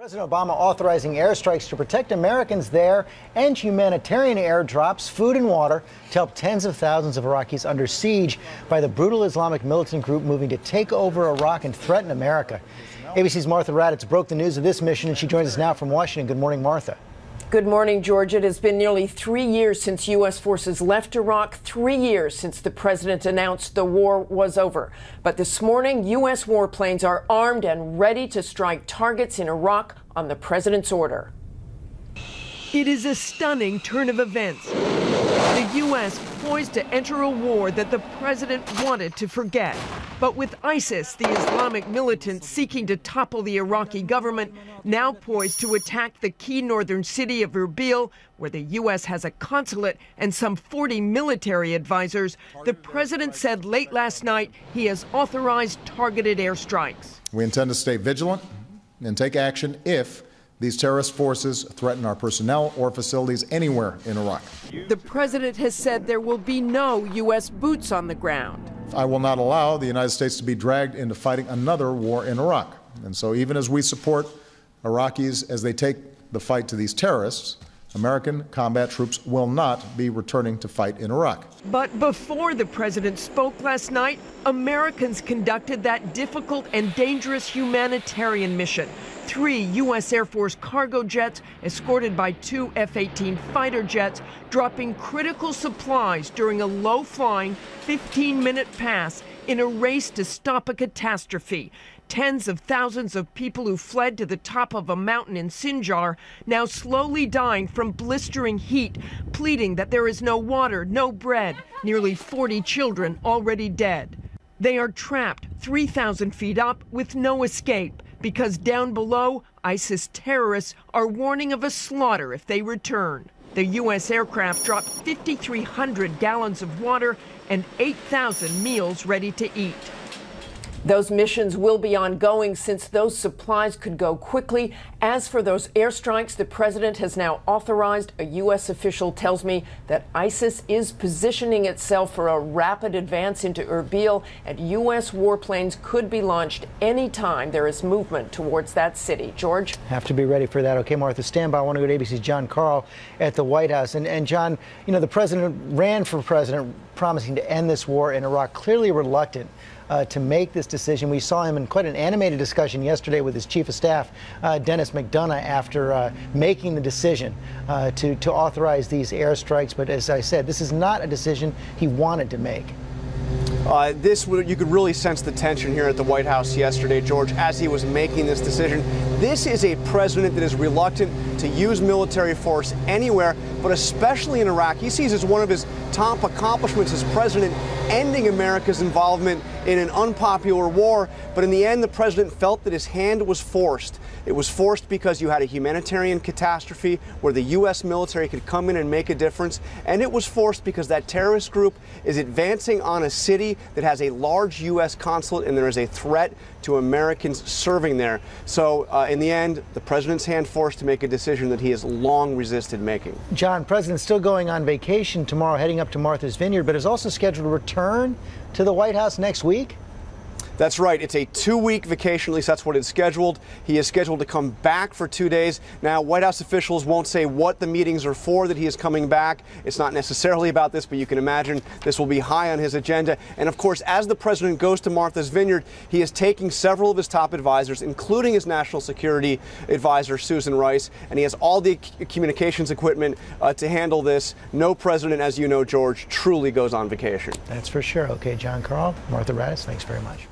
President Obama authorizing airstrikes to protect Americans there and humanitarian airdrops, food and water, to help tens of thousands of Iraqis under siege by the brutal Islamic militant group moving to take over Iraq and threaten America. ABC's Martha Raddatz broke the news of this mission, and she joins us now from Washington. Good morning, Martha. Good morning, George. It has been nearly 3 years since U.S. forces left Iraq, 3 years since the president announced the war was over. But this morning, U.S. warplanes are armed and ready to strike targets in Iraq on the president's order. It is a stunning turn of events. The U.S. poised to enter a war that the president wanted to forget. But with ISIS, the Islamic militants seeking to topple the Iraqi government, now poised to attack the key northern city of Erbil, where the U.S. has a consulate and some 40 military advisors, the president said late last night he has authorized targeted airstrikes. We intend to stay vigilant and take action if these terrorist forces threaten our personnel or facilities anywhere in Iraq. The president has said there will be no U.S. boots on the ground. I will not allow the United States to be dragged into fighting another war in Iraq. And so even as we support Iraqis as they take the fight to these terrorists, American combat troops will not be returning to fight in Iraq. But before the president spoke last night, Americans conducted that difficult and dangerous humanitarian mission. 3 U.S. Air Force cargo jets, escorted by 2 F-18 fighter jets, dropping critical supplies during a low-flying 15-minute pass in a race to stop a catastrophe. Tens of thousands of people who fled to the top of a mountain in Sinjar now slowly dying from blistering heat, pleading that there is no water, no bread. Nearly 40 children already dead. They are trapped 3,000 feet up with no escape because down below, ISIS terrorists are warning of a slaughter if they return. The U.S. aircraft dropped 5,300 gallons of water and 8,000 meals ready to eat. Those missions will be ongoing since those supplies could go quickly. As for those airstrikes, the president has now authorized. A U.S. official tells me that ISIS is positioning itself for a rapid advance into Erbil, and U.S. warplanes could be launched anytime there is movement towards that city. George? Have to be ready for that. Okay, Martha, stand by. I want to go to ABC's John Carl at the White House. And John, you know, the president ran for president promising to end this war in Iraq, clearly reluctant to make this decision. We saw him in quite an animated discussion yesterday with his chief of staff, Dennis McDonough, after making the decision to authorize these airstrikes. But as I said, this is not a decision he wanted to make. You could really sense the tension here at the White House yesterday, George, as he was making this decision. This is a president that is reluctant to use military force anywhere, but especially in Iraq. He sees as one of his top accomplishments as president ending America's involvement in an unpopular war. But in the end, the president felt that his hand was forced. It was forced because you had a humanitarian catastrophe where the U.S. military could come in and make a difference. And it was forced because that terrorist group is advancing on a city that has a large U.S. consulate, and there is a threat to Americans serving there. So in the end, the president's hand forced to make a decision that he has long resisted making. John, president's still going on vacation tomorrow, heading up to Martha's Vineyard, but is also scheduled to return to the White House next week? That's right. It's a 2-week vacation, at least that's what it's scheduled. He is scheduled to come back for 2 days. Now, White House officials won't say what the meetings are for that he is coming back. It's not necessarily about this, but you can imagine this will be high on his agenda. And of course, as the president goes to Martha's Vineyard, he is taking several of his top advisors, including his national security advisor, Susan Rice, and he has all the communications equipment to handle this. No president, as you know, George, truly goes on vacation. That's for sure. Okay, John Carl, Martha Raddatz, thanks very much.